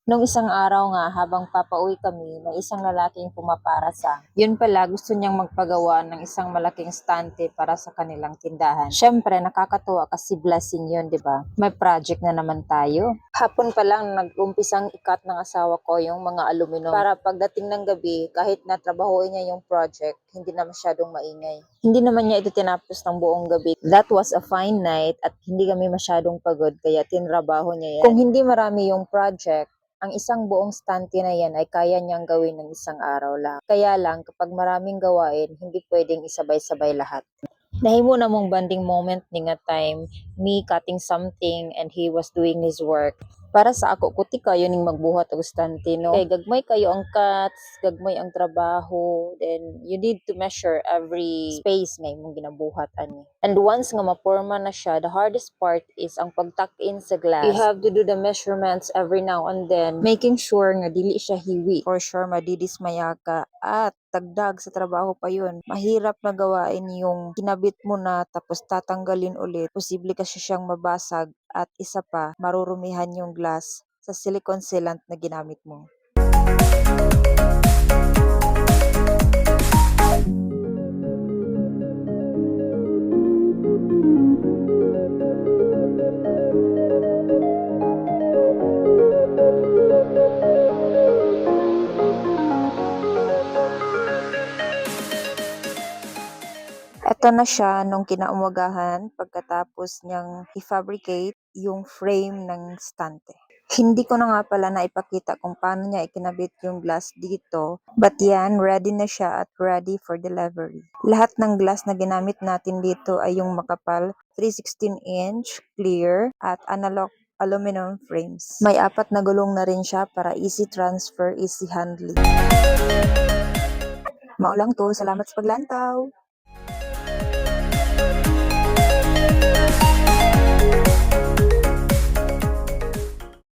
Nung isang araw nga, habang papauwi kami, may isang lalaking pumaparasa. Yun pala, gusto niyang magpagawa ng isang malaking stante para sa kanilang tindahan. Siyempre, nakakatuwa kasi blessing yun, di ba? May project na naman tayo. Hapon pa lang, nag-umpisang ikat ng asawa ko yung mga aluminum. Para pagdating ng gabi, kahit natrabahoin niya yung project, hindi na masyadong maingay. Hindi naman niya ito tinapos ng buong gabi. That was a fine night at hindi kami masyadong pagod, kaya tinrabaho niya yan. Kung hindi marami yung project, ang isang buong stante na yan ay kaya niyang gawin ng isang araw lang. Kaya lang, kapag maraming gawain, hindi pwedeng isabay-sabay lahat. Nahimo na mong banding moment ni nga time, me cutting something and he was doing his work. Para sa ako, kuti kayo ning magbuhat og stante, no? Kay gagmay kayo ang cuts, gagmay ang trabaho, then you need to measure every space nga imong ginabuhat ani. And once nga maporma na siya, the hardest part is ang pagtuck-in sa glass. You have to do the measurements every now and then, making sure nga dili siya hiwi. For sure, madidismaya ka. At dagdag sa trabaho pa yun. Mahirap na gawain yung kinabit mo na tapos tatanggalin ulit. Posible kasi siyang mabasag at isa pa, marurumihan yung glass sa silicone sealant na ginamit mo. Eto na siya nung kinaumagahan pagkatapos niyang i-fabricate yung frame ng stante. Hindi ko na nga pala naipakita kung paano niya ikinabit yung glass dito. But yan, ready na siya at ready for delivery. Lahat ng glass na ginamit natin dito ay yung makapal 3/16" clear at analog aluminum frames. May 4 na gulong na rin siya para easy transfer, easy handling. Maulang to, salamat sa paglantaw!